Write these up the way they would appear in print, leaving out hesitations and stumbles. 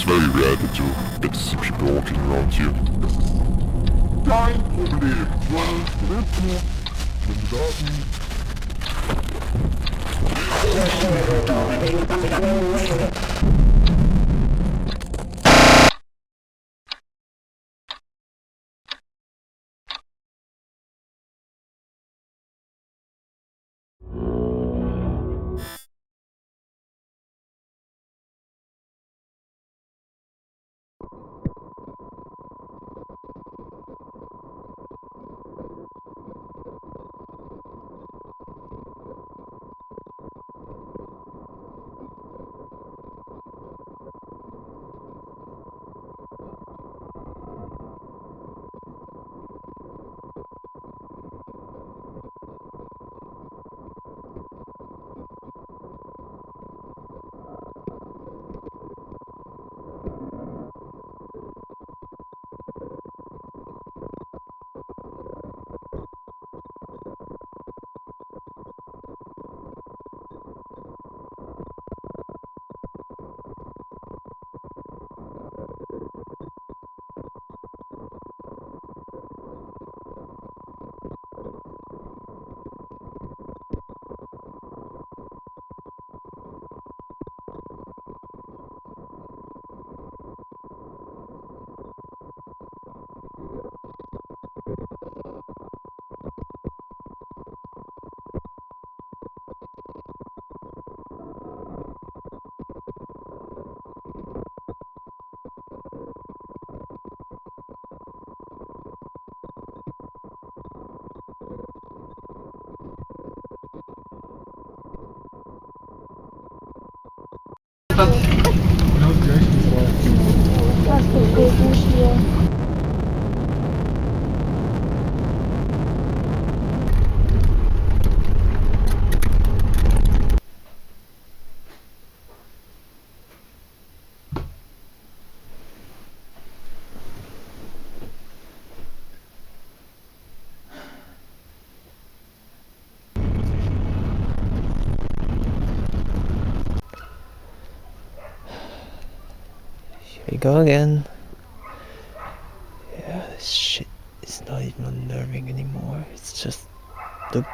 very rare that you get to see people walking around here. Kein Problem. Was für Beten hier. Here we go again. Yeah, this shit is not even unnerving anymore. It's just the.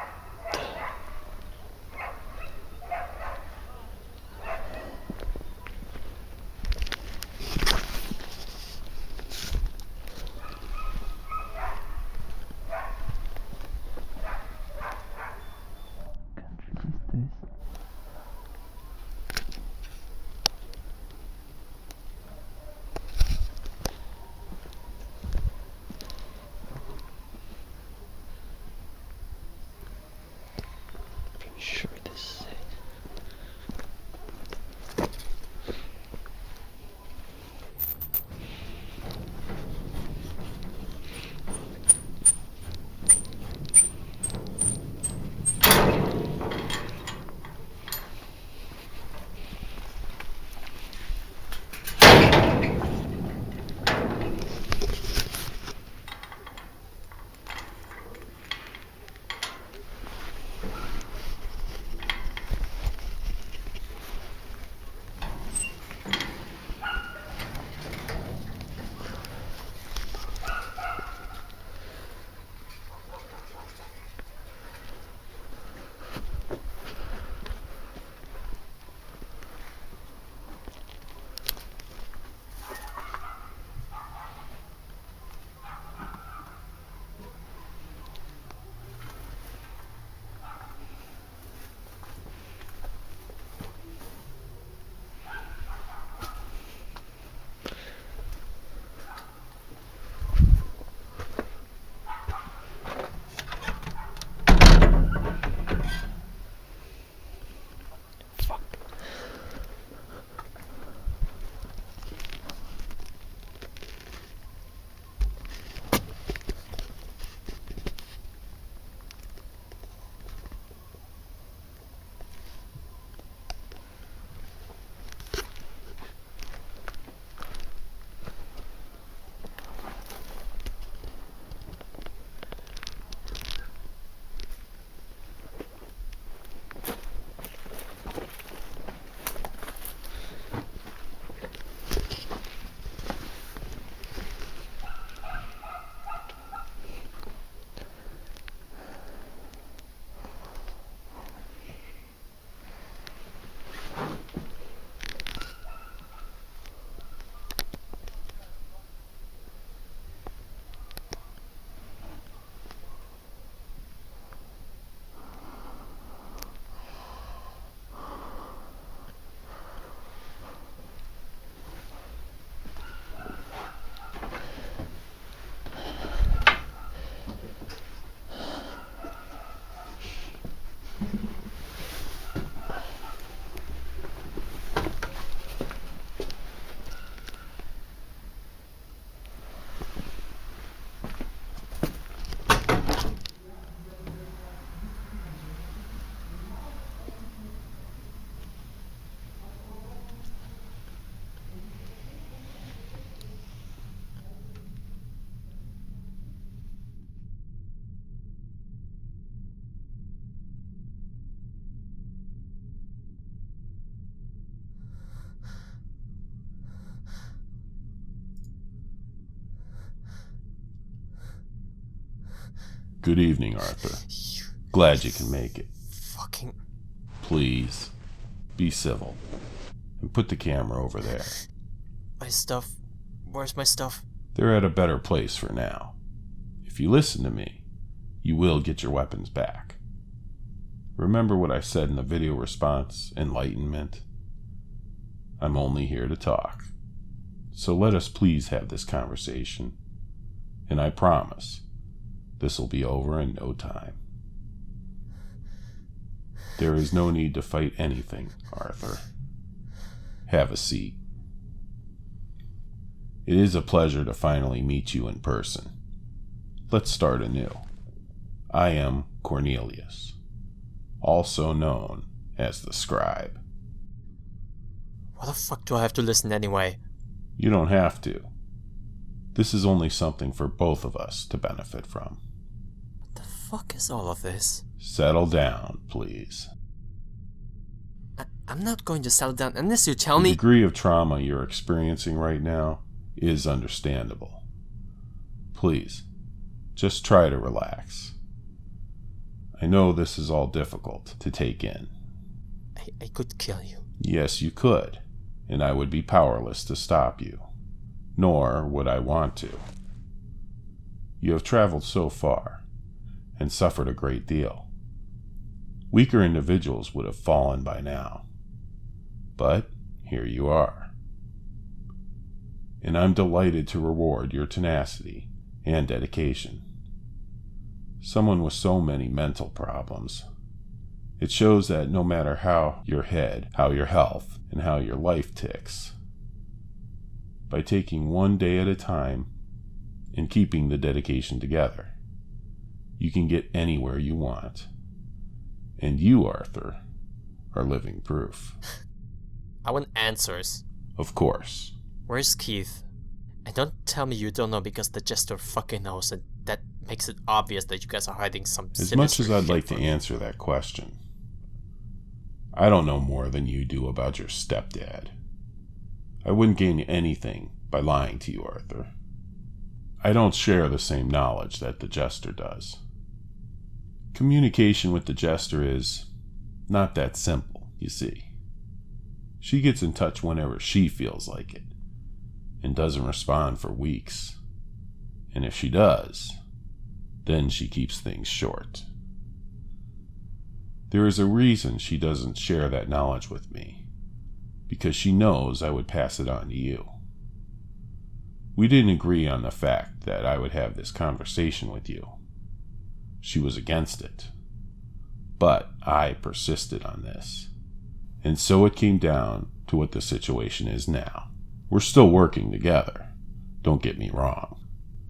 Good evening, Arthur. Glad you can make it. Fucking... Please, be civil. And put the camera over there. My stuff. Where's my stuff? They're at a better place for now. If you listen to me, you will get your weapons back. Remember what I said in the video response, enlightenment? I'm only here to talk. So let us please have this conversation. And I promise, this will be over in no time. There is no need to fight anything, Arthur. Have a seat. It is a pleasure to finally meet you in person. Let's start anew. I am Cornelius, also known as the Scribe. Why the fuck do I have to listen anyway? You don't have to. This is only something for both of us to benefit from. What the fuck is all of this? Settle down, please. I'm not going to settle down unless you tell The me... degree of trauma you're experiencing right now is understandable. Please, just try to relax. I know this is all difficult to take in. I could kill you. Yes, you could, and I would be powerless to stop you. Nor would I want to. You have traveled so far, and suffered a great deal. Weaker individuals would have fallen by now. But here you are. And I'm delighted to reward your tenacity and dedication. Someone with so many mental problems. It shows that no matter how your head, how your health, and how your life ticks, by taking one day at a time and keeping the dedication together, you can get anywhere you want. And you, Arthur, are living proof. I want answers. Of course. Where's Keith? And don't tell me you don't know because the Jester fucking knows, and that makes it obvious that you guys are hiding some As much as I'd shit like to from me. answer that question, I don't know more than you do about your stepdad. I wouldn't gain anything by lying to you, Arthur. I don't share the same knowledge that the Jester does. Communication with the Jester is not that simple, you see. She gets in touch whenever she feels like it, and doesn't respond for weeks. And if she does, then she keeps things short. There is a reason she doesn't share that knowledge with me, because she knows I would pass it on to you. We didn't agree on the fact that I would have this conversation with you. She was against it. But I persisted on this. And so it came down to what the situation is now. We're still working together. Don't get me wrong.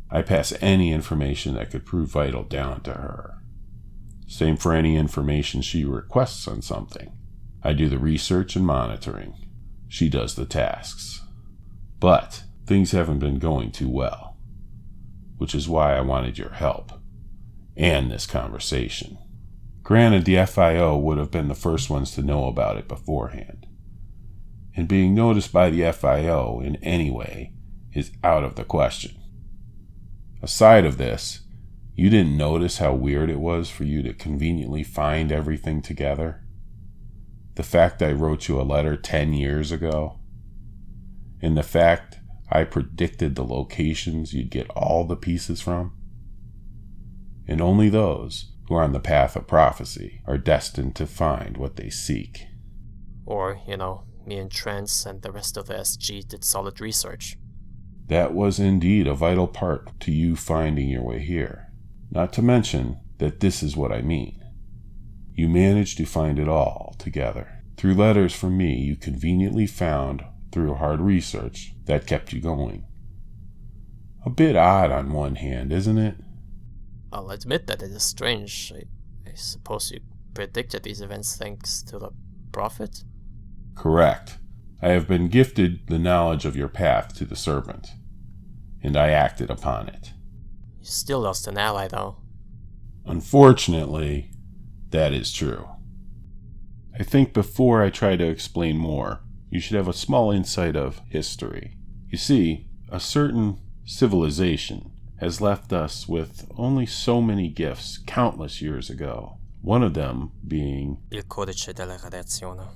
I pass any information that could prove vital down to her. Same for any information she requests on something. I do the research and monitoring. She does the tasks. But things haven't been going too well, which is why I wanted your help and this conversation. Granted, the FIO would have been the first ones to know about it beforehand, and being noticed by the FIO in any way is out of the question. Aside of this, you didn't notice how weird it was for you to conveniently find everything together? The fact I wrote you a letter 10 years ago? And the fact I predicted the locations you'd get all the pieces from? And only those who are on the path of prophecy are destined to find what they seek. Or, me and Trance and the rest of the SG did solid research. That was indeed a vital part to you finding your way here. Not to mention that this is what I mean. You managed to find it all together. Through letters from me you conveniently found through hard research that kept you going. A bit odd on one hand, isn't it? I'll admit that it is strange. I suppose you predicted these events thanks to the Prophet? Correct. I have been gifted the knowledge of your path to the Serpent, and I acted upon it. You still lost an ally, though. Unfortunately, that is true. I think before I try to explain more, you should have a small insight of history. You see, a certain civilization has left us with only so many gifts countless years ago, one of them being Il codice della radiazione.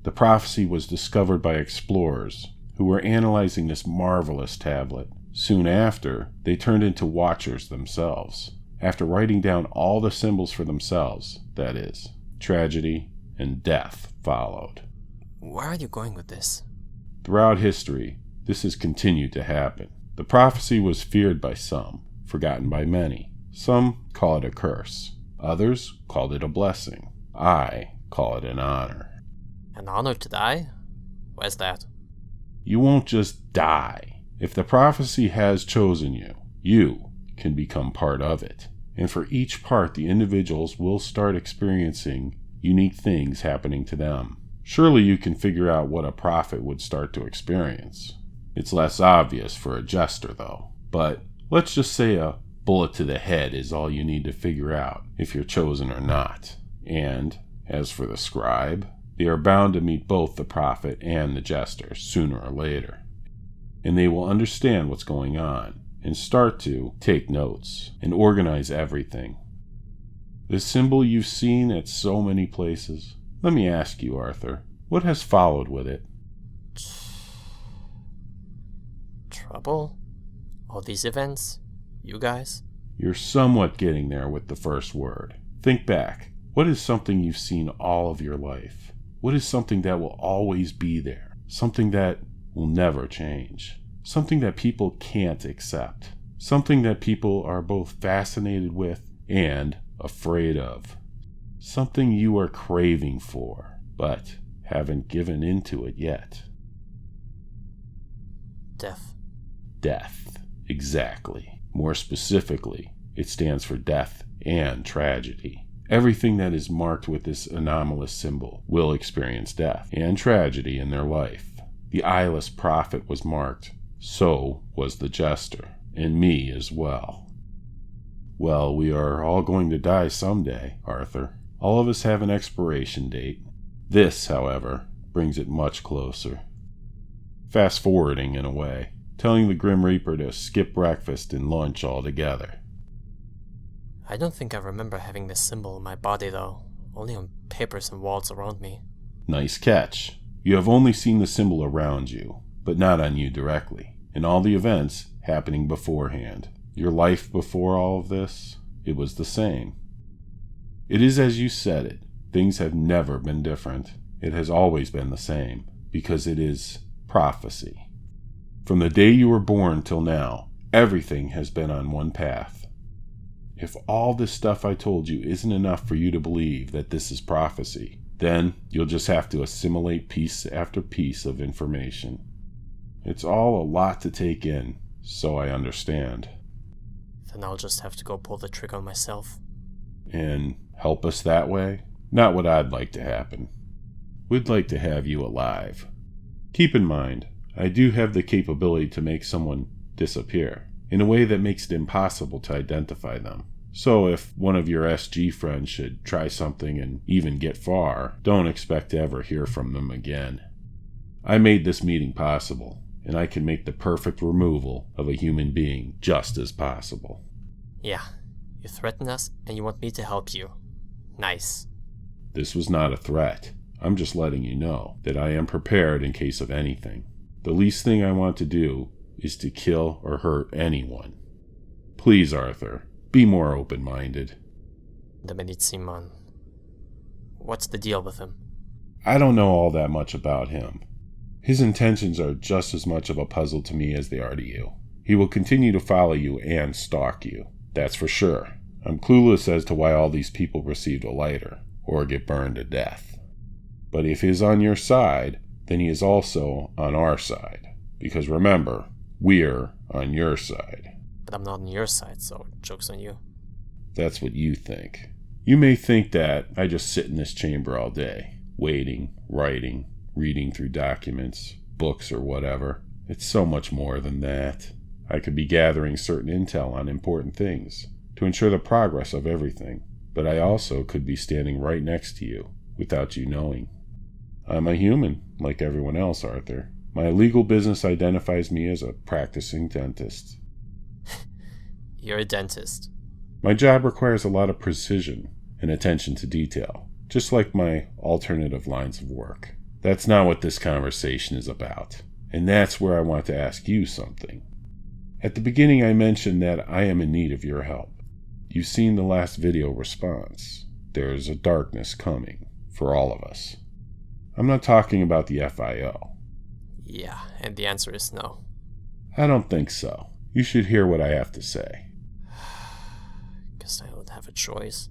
the prophecy was discovered by explorers who were analyzing this marvelous tablet. Soon after, they turned into watchers themselves. After writing down all the symbols for themselves, that is, tragedy and death followed. Where are you going with this? Throughout history, this has continued to happen. The prophecy was feared by some, forgotten by many. Some call it a curse. Others called it a blessing. I call it an honor. An honor to die? Where's that? You won't just die. If the prophecy has chosen you, you can become part of it. And for each part, the individuals will start experiencing unique things happening to them. Surely you can figure out what a prophet would start to experience. It's less obvious for a jester, though. But let's just say a bullet to the head is all you need to figure out if you're chosen or not. And as for the scribe, they are bound to meet both the prophet and the jester sooner or later. And they will understand what's going on and start to take notes and organize everything. The symbol you've seen at so many places, let me ask you, Arthur, what has followed with it? Trouble? All these events? You guys? You're somewhat getting there with the first word. Think back. What is something you've seen all of your life? What is something that will always be there? Something that will never change? Something that people can't accept? Something that people are both fascinated with and afraid of? Something you are craving for, but haven't given into it yet? Death. Death, exactly. More specifically, it stands for death and tragedy. Everything that is marked with this anomalous symbol will experience death and tragedy in their life. The eyeless prophet was marked, so was the jester, and me as well. Well, we are all going to die someday, Arthur. All of us have an expiration date. This, however, brings it much closer. Fast forwarding in a way, telling the Grim Reaper to skip breakfast and lunch altogether. I don't think I remember having this symbol in my body though, only on papers and walls around me. Nice catch. You have only seen the symbol around you, but not on you directly, and all the events happening beforehand. Your life before all of this, it was the same. It is as you said it. Things have never been different. It has always been the same, because it is prophecy. From the day you were born till now, everything has been on one path. If all this stuff I told you isn't enough for you to believe that this is prophecy, then you'll just have to assimilate piece after piece of information. It's all a lot to take in, so I understand. Then I'll just have to go pull the trigger myself. And help us that way? Not what I'd like to happen. We'd like to have you alive. Keep in mind, I do have the capability to make someone disappear in a way that makes it impossible to identify them. So if one of your SG friends should try something and even get far, don't expect to ever hear from them again. I made this meeting possible, and I can make the perfect removal of a human being just as possible. Yeah, you threaten us and you want me to help you. Nice. This was not a threat. I'm just letting you know that I am prepared in case of anything. The least thing I want to do is to kill or hurt anyone. Please, Arthur, be more open-minded. The Mediziman. What's the deal with him? I don't know all that much about him. His intentions are just as much of a puzzle to me as they are to you. He will continue to follow you and stalk you. That's for sure. I'm clueless as to why all these people received a lighter, or get burned to death. But if he is on your side, then he is also on our side. Because remember, we're on your side. But I'm not on your side, so joke's on you. That's what you think. You may think that I just sit in this chamber all day, waiting, writing, reading through documents, books, or whatever. It's so much more than that. I could be gathering certain intel on important things to ensure the progress of everything, but I also could be standing right next to you without you knowing. I'm a human, like everyone else, Arthur. My legal business identifies me as a practicing dentist. You're a dentist. My job requires a lot of precision and attention to detail, just like my alternative lines of work. That's not what this conversation is about, and that's where I want to ask you something. At the beginning, I mentioned that I am in need of your help. You've seen the last video response. There is a darkness coming for all of us. I'm not talking about the FIO. Yeah, and the answer is no. I don't think so. You should hear what I have to say. Guess I don't have a choice.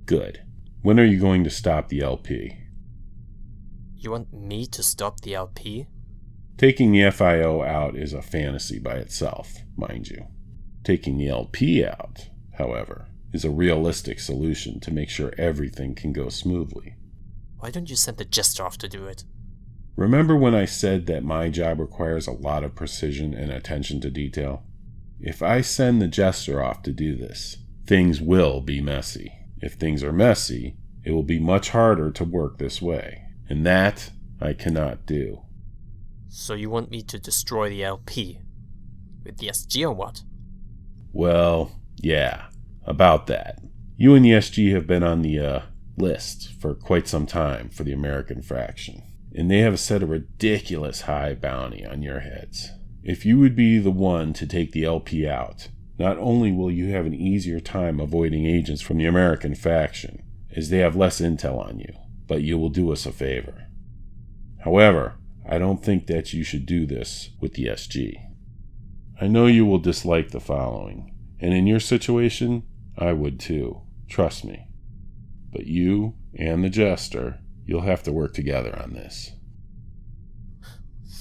Good. When are you going to stop the LP? You want me to stop the LP? Taking the FIO out is a fantasy by itself, mind you. Taking the LP out, however, is a realistic solution to make sure everything can go smoothly. Why don't you send the jester off to do it? Remember when I said that my job requires a lot of precision and attention to detail? If I send the jester off to do this, things will be messy. If things are messy, it will be much harder to work this way, and that I cannot do. So you want me to destroy the LP? With the SG or what? Well, yeah, about that. You and the SG have been on the list for quite some time for the American faction, and they have set a ridiculous high bounty on your heads. If you would be the one to take the LP out, not only will you have an easier time avoiding agents from the American faction, as they have less intel on you, but you will do us a favor. However, I don't think that you should do this with the SG. I know you will dislike the following, and in your situation, I would too, trust me. But you and the jester, you'll have to work together on this.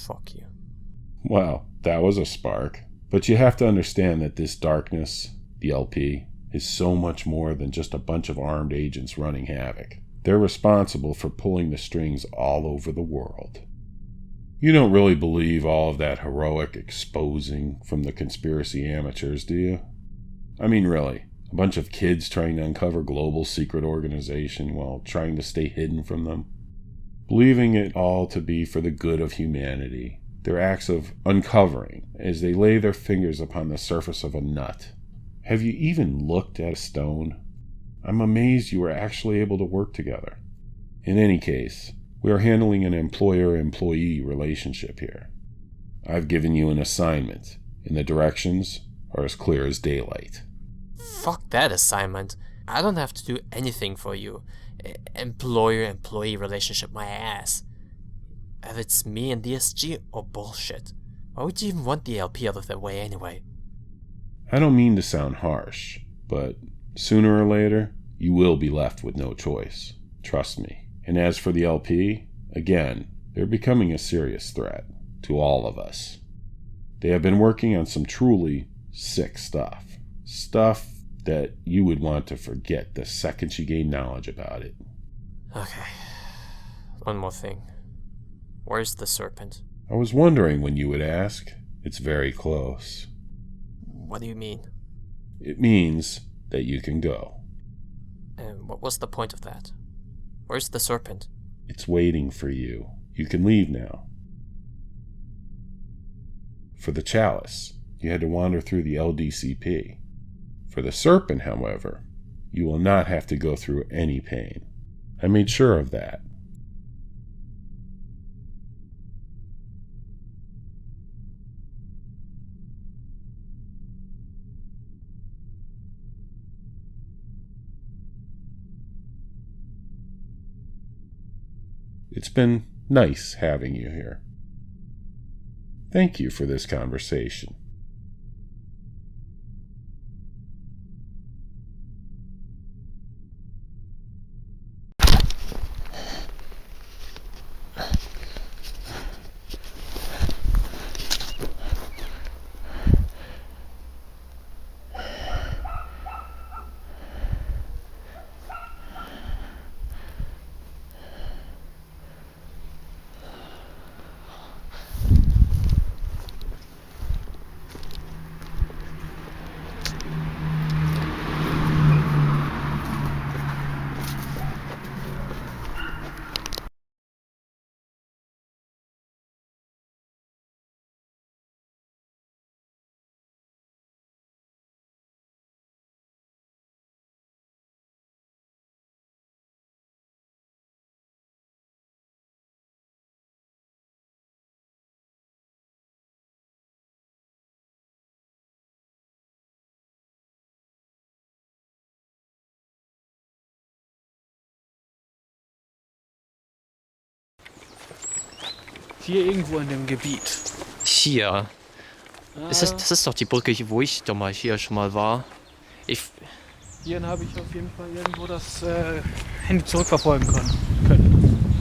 Fuck you. Well, that was a spark. But you have to understand that this darkness, the LP, is so much more than just a bunch of armed agents running havoc. They're responsible for pulling the strings all over the world. You don't really believe all of that heroic exposing from the conspiracy amateurs, do you? I mean, really, a bunch of kids trying to uncover global secret organization while trying to stay hidden from them. Believing it all to be for the good of humanity. Their acts of uncovering as they lay their fingers upon the surface of a nut. Have you even looked at a stone? I'm amazed you were actually able to work together. In any case, we are handling an employer-employee relationship here. I've given you an assignment, and the directions are as clear as daylight. Fuck that assignment. I don't have to do anything for you. Employer-employee relationship, my ass. If it's me and the SG or bullshit. Why would you even want the LP out of their way anyway? I don't mean to sound harsh, but sooner or later, you will be left with no choice. Trust me. And as for the LP, again, they're becoming a serious threat to all of us. They have been working on some truly sick stuff. Stuff that you would want to forget the second you gain knowledge about it. Okay. One more thing. Where's the serpent? I was wondering when you would ask. It's very close. What do you mean? It means that you can go. And what was the point of that? Where's the serpent? It's waiting for you. You can leave now. For the chalice, you had to wander through the LDCP. For the serpent, however, you will not have to go through any pain. I made sure of that. It's been nice having you here. Thank you for this conversation. Hier irgendwo in dem Gebiet. Hier. Das ist doch die Brücke, wo ich doch mal hier schon mal war. Hier habe ich auf jeden Fall irgendwo das Handy zurückverfolgen können.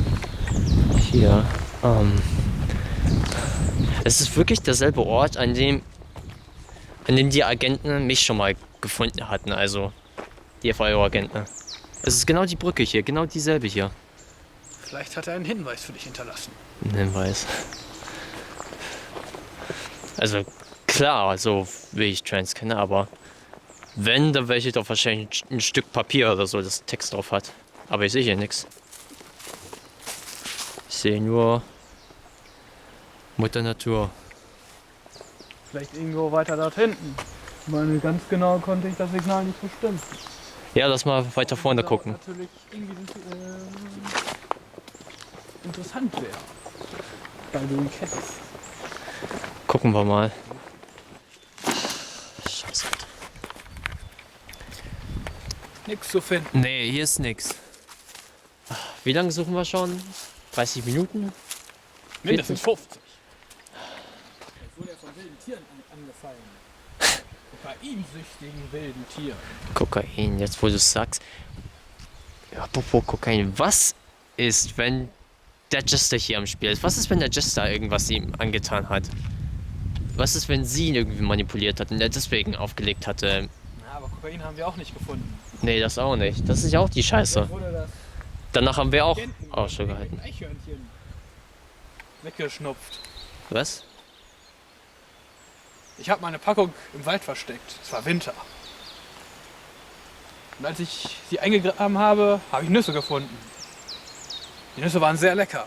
Hier. Es ist wirklich derselbe Ort, an dem die Agenten mich schon mal gefunden hatten, also die FIO-Agenten. Es ist genau die Brücke hier, genau dieselbe hier. Vielleicht hat er einen Hinweis für dich hinterlassen. Ein Hinweis. Also klar, so wie ich Trans kenne, aber wenn, dann welche doch wahrscheinlich ein Stück Papier oder so, das Text drauf hat. Aber ich sehe hier nichts. Ich sehe nur Mutter Natur. Vielleicht irgendwo weiter dort hinten. Ich meine, ganz genau konnte ich das Signal nicht bestimmen. Ja, lass mal weiter vorne gucken. Was natürlich irgendwie interessant wäre. Weil du ihn kennst. Gucken wir mal. Scheiße. Nichts zu finden. Nee, hier ist nix. Wie lange suchen wir schon? 30 Minuten? Mindestens 50. Jetzt wurde er von wilden Tieren angefallen. Kokainsüchtigen wilden Tieren. Kokain, jetzt wo du es sagst. Ja, apropos Kokain, was ist, wenn der Jester hier am Spiel ist? Was ist, wenn der Jester irgendwas ihm angetan hat? Was ist, wenn sie ihn irgendwie manipuliert hat und er deswegen aufgelegt hatte? Na, aber Kokain haben wir auch nicht gefunden. Nee, das auch nicht. Das ist ja auch die Scheiße. Wurde das Danach haben wir auch Agenten Ausschau mit gehalten. Eichhörnchen weggeschnupft. Was? Ich habe meine Packung im Wald versteckt. Es war Winter. Und als ich sie eingegraben habe, habe ich Nüsse gefunden. Die Nüsse waren sehr lecker.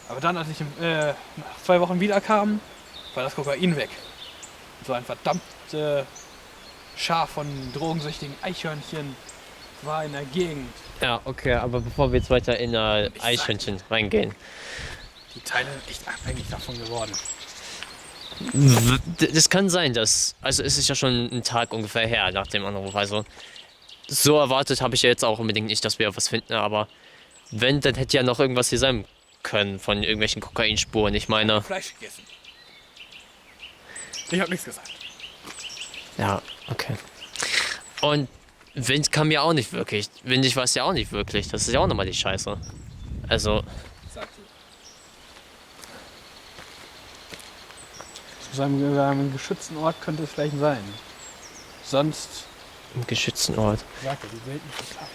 Aber dann, als ich nach 2 Wochen wiederkam, war das Kokain weg. So ein verdammte Schar von drogensüchtigen Eichhörnchen war in der Gegend. Ja, okay, aber bevor wir jetzt weiter in Eichhörnchen reingehen. Die Teile sind echt abhängig davon geworden. Das kann sein, also es ist ja schon ein Tag ungefähr her nach dem Anruf, also so erwartet habe ich ja jetzt auch unbedingt nicht, dass wir was finden, aber wenn, dann hätte ja noch irgendwas hier sein können von irgendwelchen Kokainspuren, ich meine... Fleisch gegessen. Ich habe nichts gesagt. Ja, okay. Und Wind kam ja auch nicht wirklich, windig war es ja auch nicht wirklich, das ist ja auch nochmal die Scheiße. Also... Zu seinem geschützten Ort könnte es vielleicht sein. Sonst... Im geschützten Ort. Sagt er, die Welt nicht geschlafen.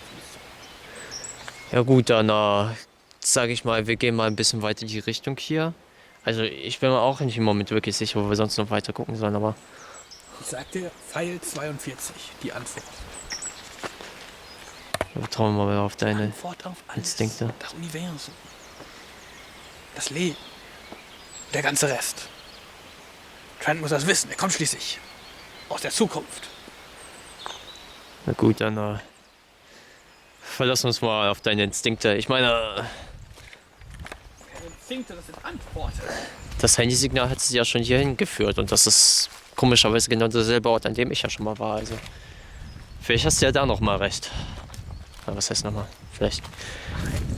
Ja gut, dann sage ich mal, wir gehen mal ein bisschen weiter in die Richtung hier. Also ich bin mir auch nicht im Moment wirklich sicher, wo wir sonst noch weiter gucken sollen, aber... Ich sagte Pfeil 42, die Antwort. Vertrauen wir mal auf deine Antwort auf alles. Instinkte. Das Universum. Das Leben. Der ganze Rest. Trent muss das wissen, er kommt schließlich aus der Zukunft. Na gut, dann verlassen wir uns mal auf deine Instinkte. Ich meine, Instinkte, das sind Antworten. das Handysignal hat sie ja schon hierhin geführt und das ist komischerweise genau derselbe Ort, an dem ich ja schon mal war. Also vielleicht hast du ja da noch mal recht. Aber was heißt nochmal? Vielleicht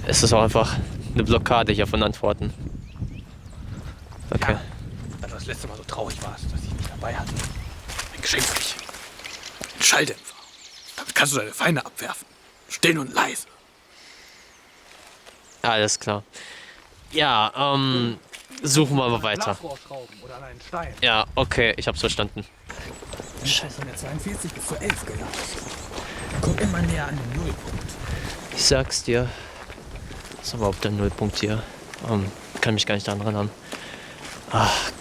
ist es auch einfach eine Blockade hier von Antworten. Okay. Ja, als du das letzte Mal so traurig warst, dass ich nicht dabei hatte. Ein Geschenk für dich. Ein Schalldämpfer. Damit kannst du deine Feinde abwerfen. Still und leise. Alles klar. Ja, suchen wir mal weiter. Glasrohrschrauben oder an einen Stein. Ja, okay, ich hab's verstanden. Scheiße. Von der 42 bis zur 11 gelangt. Guck immer näher an den Nullpunkt. Ich sag's dir. Das ist überhaupt der Nullpunkt hier. Kann mich gar nicht daran erinnern.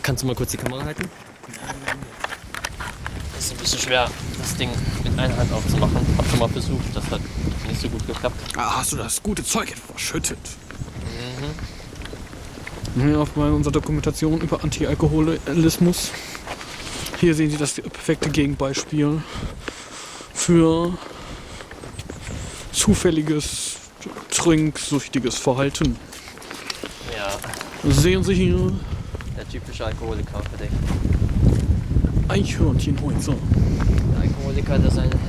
Kannst du mal kurz die Kamera halten? Das ist ein bisschen schwer, das Ding mit einer Hand aufzumachen. Hab schon mal versucht, das hat nicht so gut geklappt. Ah, hast du das gute Zeug etwa verschüttet? Hier auf unserer Dokumentation über Antialkoholismus. Hier sehen Sie das perfekte Gegenbeispiel für zufälliges, trinksüchtiges Verhalten. Ja, Sehen Sie hier der typische Alkoholiker für dich. Eichhörnchenhäuser Der Alkoholiker, der seinen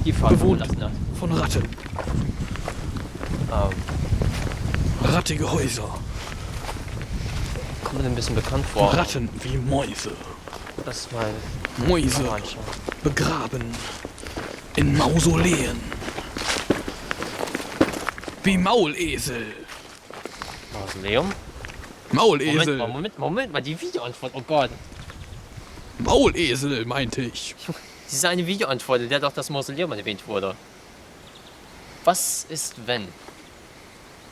Stiefvater Bewohnt. verlassen hat. von Ratten. Rattige Häuser. kommt mir ein bisschen bekannt vor. Ratten wie Mäuse. Das ist mein Mäuse Mannschaft. begraben in Mausoleen. Wie Maulesel. Mausoleum? Maulesel. Moment mal, die Videoantwort, oh Gott. Maulesel, meinte ich. Diese eine Videoantwort, in der doch das Mausoleum erwähnt wurde. Was ist, wenn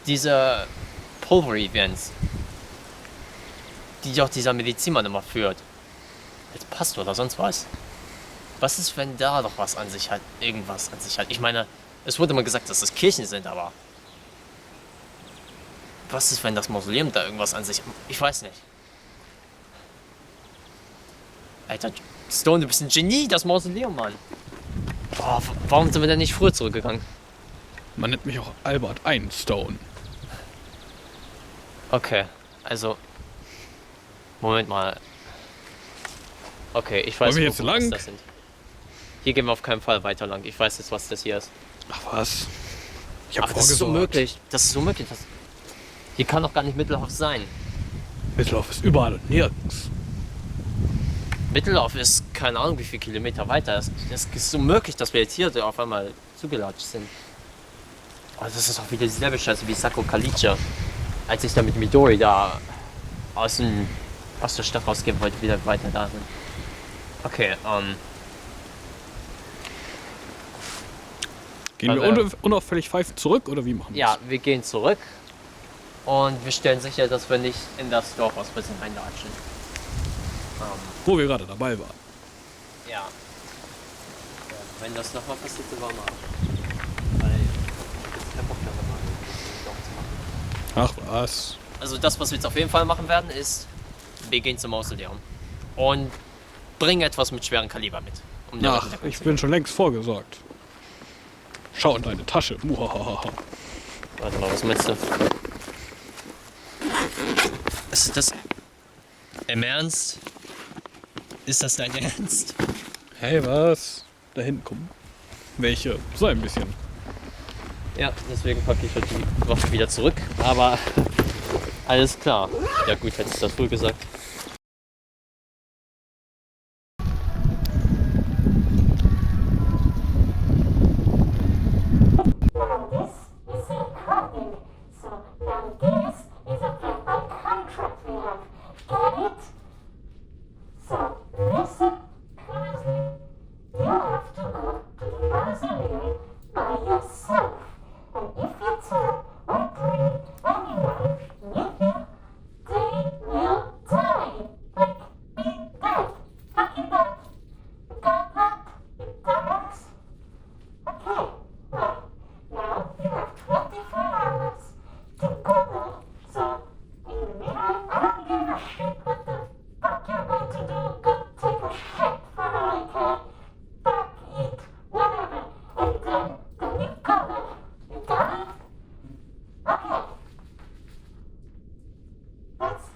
diese Pulver-Events, die doch dieser Medizinmann immer führt, als Pastor oder sonst was, was ist, wenn da doch was an sich hat, irgendwas an sich hat? Ich meine, es wurde immer gesagt, dass das Kirchen sind, aber was ist, wenn das Mausoleum da irgendwas an sich hat? Ich weiß nicht. Alter, Stone, du bist ein Genie, das Mausoleum, Mann. Oh, warum sind wir denn nicht früher zurückgegangen? Man nennt mich auch Albert Einstone. Okay, also. Moment mal. Okay, ich weiß, Wollen wir jetzt was lang? das sind. Hier gehen wir auf keinen Fall weiter lang. Ich weiß jetzt, was das hier ist. Ach was? Ich hab Aber das ist vorgesorgt. unmöglich. Das ist unmöglich. Hier kann doch gar nicht Mittelhoff sein. Mittelhoff ist überall und nirgends. Mittelhoff ist keine Ahnung wie viele Kilometer weiter. Es ist unmöglich, dass wir jetzt hier so auf einmal zugelatscht sind. Oh, das ist auch wieder dieselbe Scheiße wie Sako Kalice. Als ich da mit Midori da aus der Stadt rausgehen wollte, wieder weiter da sind. Okay, Gehen wir Also, unauffällig pfeifen zurück oder wie machen wir ja, wir gehen zurück und wir stellen sicher, dass wir nicht in das Dorf aus Wissen reinlatschen. Wo wir gerade dabei waren. Ja. Wenn das nochmal passiert, dann war mal. Weil ich hab jetzt keinen Bock mehr nochmal das Dorf zu machen. Ach was. Also das, was wir jetzt auf jeden Fall machen werden, ist, wir gehen zum Mausoleum und bringen etwas mit schwerem Kaliber mit. Um der Ach, Hintergrund ich zu bin schon längst vorgesorgt. Schau in deine Tasche. Muhahaha. gehen. Warte mal, was meinst du? Ist das im Ernst? Ist das dein Ernst? Hey, was? Da hinten kommen welche. So ein bisschen. Ja, deswegen packe ich halt die Waffe wieder zurück, aber alles klar. Ja gut, hättest du das früh gesagt. That's